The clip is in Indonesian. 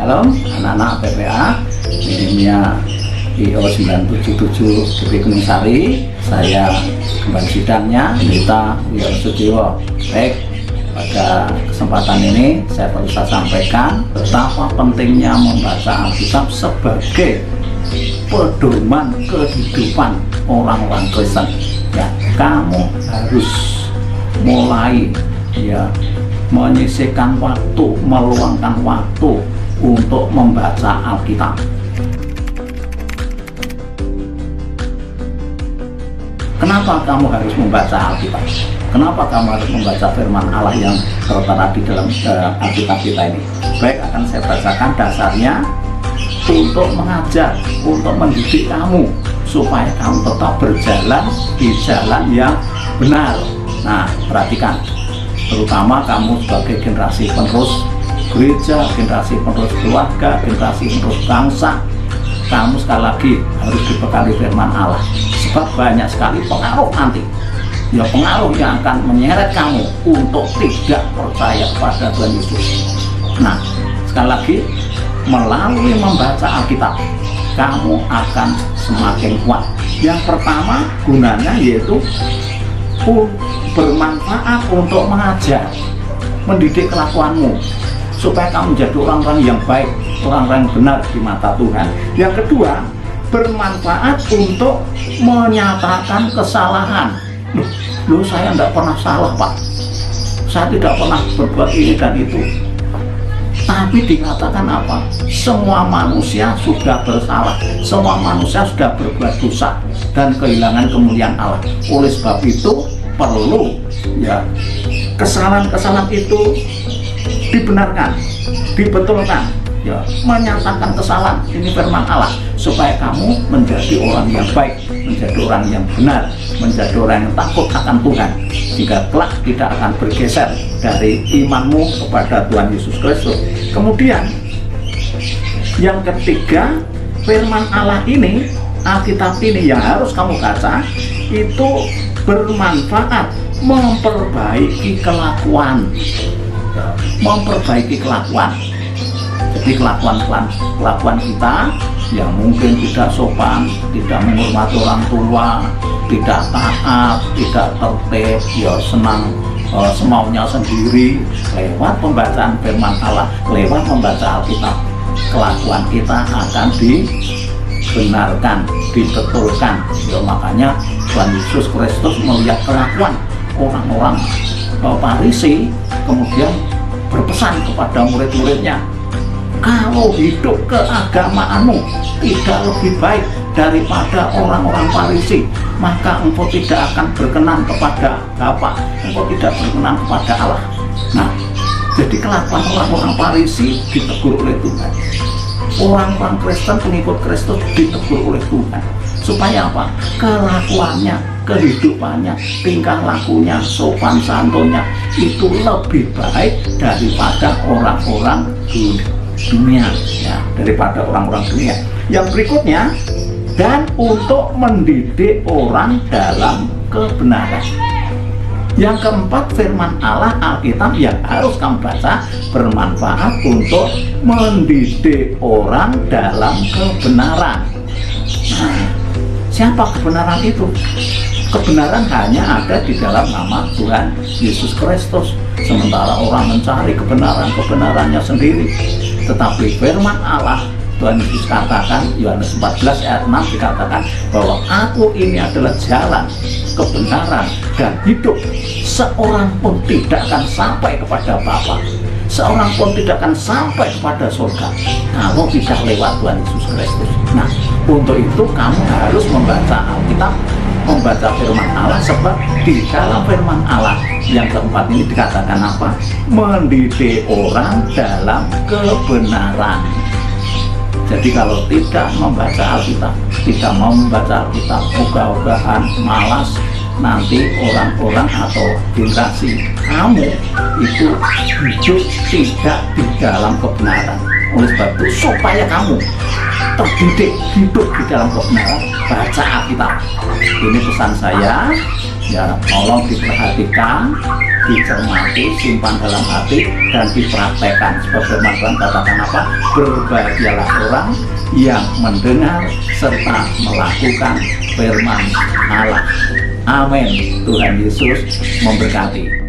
Shalom anak-anak PPA, minimnya IO977 DP Gunung Sari. Saya kembali sidangnya Pendeta Wiono Sudjiwo. Baik, pada kesempatan ini saya perlu sampaikan betapa pentingnya membaca Alkitab sebagai pedoman kehidupan orang-orang Kristen. Ya, kamu harus mulai menyisihkan waktu, meluangkan waktu untuk membaca Alkitab. Kenapa kamu harus membaca Alkitab? Kenapa kamu harus membaca firman Allah yang tertera di dalam Alkitab kita ini? Baik, akan saya bacakan dasarnya untuk mengajar, untuk mendidik kamu supaya kamu tetap berjalan di jalan yang benar. Nah, perhatikan, terutama kamu sebagai generasi penerus gereja, generasi penerus keluarga, generasi penerus bangsa, kamu sekali lagi harus dibekali firman Allah, sebab banyak sekali pengaruh nanti, pengaruh yang akan menyeret kamu untuk tidak percaya kepada Tuhan Yesus. Nah, sekali lagi, melalui membaca Alkitab kamu akan semakin kuat. Yang pertama gunanya yaitu bermanfaat untuk mengajar, mendidik kelakuanmu supaya kamu menjadi orang-orang yang baik, orang-orang yang benar di mata Tuhan. Yang kedua, bermanfaat untuk menyatakan kesalahan. Loh, saya tidak pernah salah, Pak. Saya tidak pernah berbuat ini dan itu. Tapi dikatakan apa? Semua manusia sudah bersalah, semua manusia sudah berbuat dosa dan kehilangan kemuliaan Allah. Oleh sebab itu perlu kesalahan-kesalahan itu dibenarkan, dibetulkan, menyatakan kesalahan. Ini firman Allah supaya kamu menjadi orang yang baik, menjadi orang yang benar, menjadi orang yang takut akan Tuhan, jika kelak tidak akan bergeser dari imanmu kepada Tuhan Yesus Kristus. Kemudian yang ketiga, firman Allah ini, Alkitab ini yang harus kamu baca itu bermanfaat memperbaiki kelakuan, memperbaiki kelakuan. Jadi kelakuan kita yang mungkin tidak sopan, tidak menghormati orang tua, tidak taat, tidak tertib, senang semaunya sendiri. Lewat pembacaan firman Allah, lewat membaca Alkitab, kelakuan kita akan dibenarkan, dibetulkan. Makanya Tuhan Yesus Kristus melihat kelakuan orang-orang Farisi, kemudian berpesan kepada murid-muridnya, kalau hidup keagamaanmu tidak lebih baik daripada orang-orang Farisi, maka engkau tidak akan berkenan kepada Bapa, engkau tidak berkenan kepada Allah. Nah, jadi kelakuan orang-orang Farisi ditegur oleh Tuhan, orang-orang Kristen, pengikut Kristus ditegur oleh Tuhan, supaya apa? Kelakuannya, kehidupannya, tingkah lakunya, sopan santunnya itu lebih baik daripada orang-orang dunia, daripada orang-orang dunia. Yang berikutnya, dan untuk mendidik orang dalam kebenaran. Yang keempat, firman Allah Alkitab yang harus kamu baca bermanfaat untuk mendidik orang dalam kebenaran. Nah, siapa kebenaran itu? Kebenaran hanya ada di dalam nama Tuhan Yesus Kristus. Sementara orang mencari kebenarannya sendiri. Tetapi firman Allah, Tuhan Yesus katakan, Yohanes 14 ayat 6 dikatakan bahwa aku ini adalah jalan, kebenaran, dan hidup. Seorang pun tidak akan sampai kepada Bapa, seorang pun tidak akan sampai kepada surga kalau tidak lewat Tuhan Yesus Kristus. Nah, untuk itu kamu harus membaca Alkitab, membaca firman Allah, sebab di dalam firman Allah yang keempat ini dikatakan apa? Mendidik orang dalam kebenaran. Jadi kalau tidak membaca Alkitab, tidak mau membaca Alkitab, ogah-ogahan, malas, nanti orang-orang atau generasi kamu itu hidup tidak di dalam kebenaran. Oleh sebab itu, supaya kamu terdidik hidup di dalam kebenaran, baca Alkitab. Ini pesan saya Ya, tolong diperhatikan, dicermati, simpan dalam hati, dan dipraktekkan. Sebagaimana Tuhan katakan apa? Berbahagialah orang yang mendengar serta melakukan firman Allah. Amin. Tuhan Yesus memberkati.